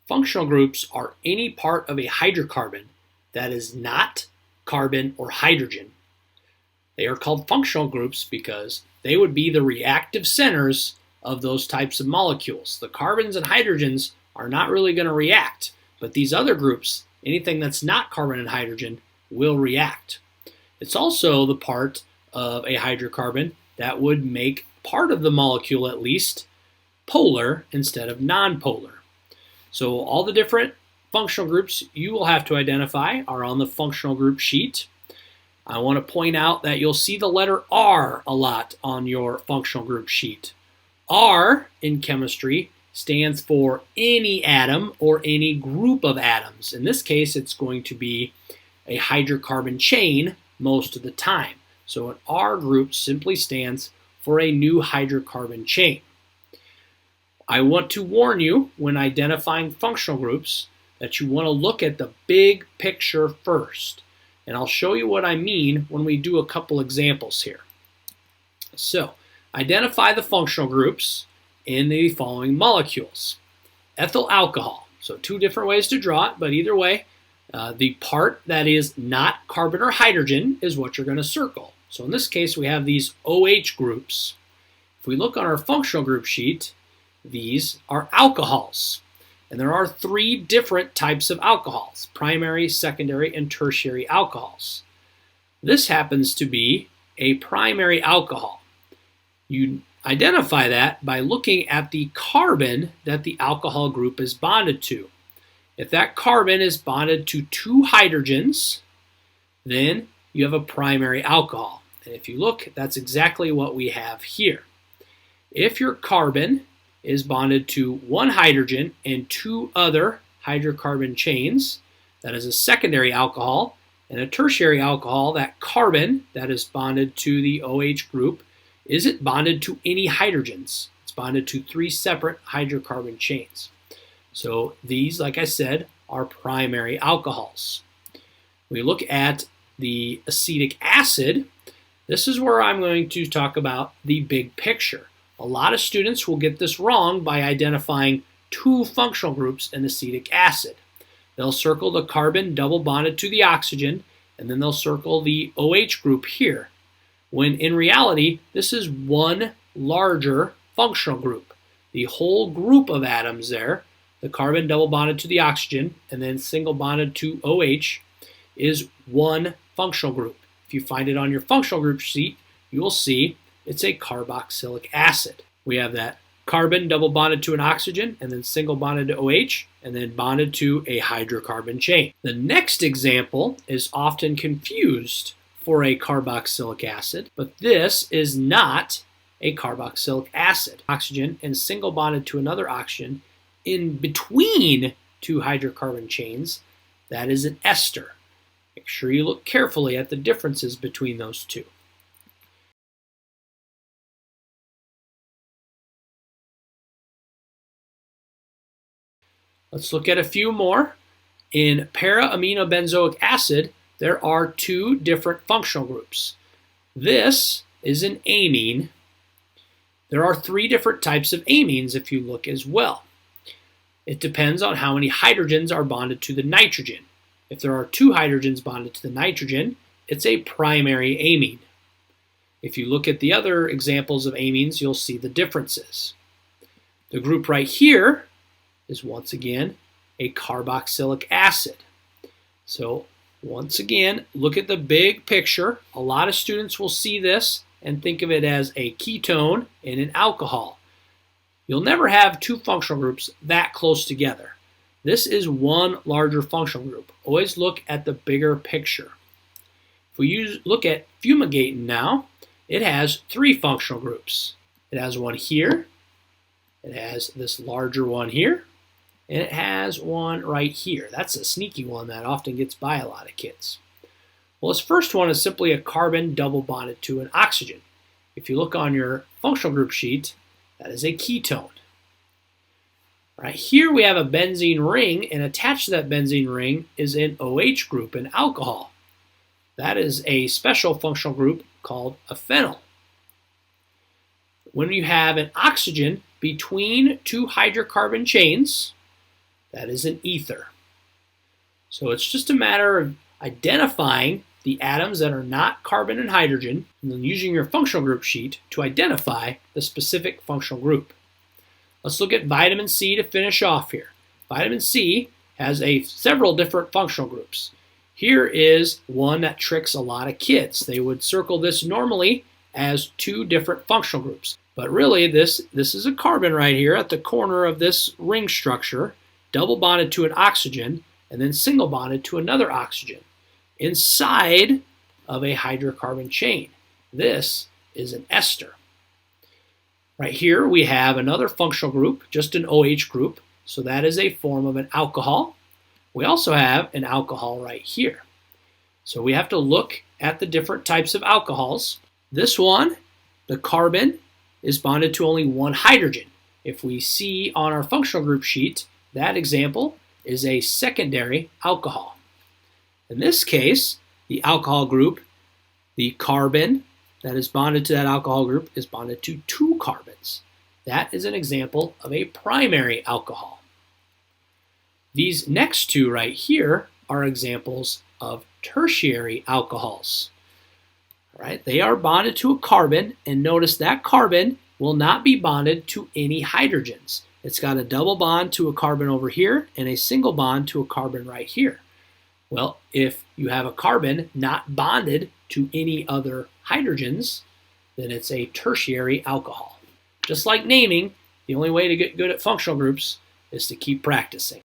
Functional groups are any part of a hydrocarbon that is not carbon or hydrogen. They are called functional groups because they would be the reactive centers of those types of molecules. The carbons and hydrogens are not really going to react, but these other groups, anything that's not carbon and hydrogen, will react. It's also the part of a hydrocarbon that would make part of the molecule, at least, polar instead of nonpolar. So all the different functional groups you will have to identify are on the functional group sheet. I want to point out that you'll see the letter R a lot on your functional group sheet. R in chemistry stands for any atom or any group of atoms. In this case, it's going to be a hydrocarbon chain most of the time. So an R group simply stands for a new hydrocarbon chain. I want to warn you when identifying functional groups that you want to look at the big picture first. And I'll show you what I mean when we do a couple examples here. So, identify the functional groups in the following molecules. Ethyl alcohol. So two different ways to draw it, but either way, the part that is not carbon or hydrogen is what you're going to circle. So in this case, we have these OH groups. If we look on our functional group sheet, these are alcohols. And there are three different types of alcohols: primary, secondary, and tertiary alcohols. This happens to be a primary alcohol. You identify that by looking at the carbon that the alcohol group is bonded to. If that carbon is bonded to two hydrogens, then you have a primary alcohol. And if you look, that's exactly what we have here. If your carbon is bonded to one hydrogen and two other hydrocarbon chains, that is a secondary alcohol. And a tertiary alcohol, that carbon that is bonded to the OH group isn't bonded to any hydrogens. It's bonded to three separate hydrocarbon chains. So these, like I said, are primary alcohols. We look at the acetic acid. This is where I'm going to talk about the big picture. A lot of students will get this wrong by identifying two functional groups in acetic acid. They'll circle the carbon double bonded to the oxygen, and then they'll circle the OH group here, when in reality, this is one larger functional group. The whole group of atoms there, the carbon double bonded to the oxygen, and then single bonded to OH, is one functional group. If you find it on your functional group sheet, you will see it's a carboxylic acid. We have that carbon double bonded to an oxygen and then single bonded to OH and then bonded to a hydrocarbon chain. The next example is often confused for a carboxylic acid, but this is not a carboxylic acid. Oxygen and single bonded to another oxygen in between two hydrocarbon chains, that is an ester. Make sure you look carefully at the differences between those two. Let's look at a few more. In para-aminobenzoic acid, there are two different functional groups. This is an amine. There are three different types of amines if you look as well. It depends on how many hydrogens are bonded to the nitrogen. If there are two hydrogens bonded to the nitrogen, it's a primary amine. If you look at the other examples of amines, you'll see the differences. The group right here is once again a carboxylic acid. So once again, look at the big picture. A lot of students will see this and think of it as a ketone and an alcohol. You'll never have two functional groups that close together. This is one larger functional group. Always look at the bigger picture. If we look at Fumagate now, it has three functional groups. It has one here, it has this larger one here, and it has one right here. That's a sneaky one that often gets by a lot of kids. Well, this first one is simply a carbon double bonded to an oxygen. If you look on your functional group sheet, that is a ketone. Right here we have a benzene ring, and attached to that benzene ring is an OH group, an alcohol. That is a special functional group called a phenyl. When you have an oxygen between two hydrocarbon chains, That is an ether. So it's just a matter of identifying the atoms that are not carbon and hydrogen, and then using your functional group sheet to identify the specific functional group. Let's look at vitamin C to finish off here. Vitamin C has several different functional groups. Here is one that tricks a lot of kids. They would circle this normally as 2 different functional groups. But really, this is a carbon right here at the corner of this ring structure, double bonded to an oxygen, and then single bonded to another oxygen inside of a hydrocarbon chain. This is an ester. Right here we have another functional group, just an OH group, so that is a form of an alcohol. We also have an alcohol right here. So we have to look at the different types of alcohols. This one, the carbon, is bonded to only one hydrogen. If we see on our functional group sheet, that example is a secondary alcohol. In this case, the alcohol group, the carbon that is bonded to that alcohol group is bonded to 2 carbons. That is an example of a primary alcohol. These next 2 right here are examples of tertiary alcohols. All right, they are bonded to a carbon, and notice that carbon will not be bonded to any hydrogens. It's got a double bond to a carbon over here and a single bond to a carbon right here. Well, if you have a carbon not bonded to any other hydrogens, then it's a tertiary alcohol. Just like naming, the only way to get good at functional groups is to keep practicing.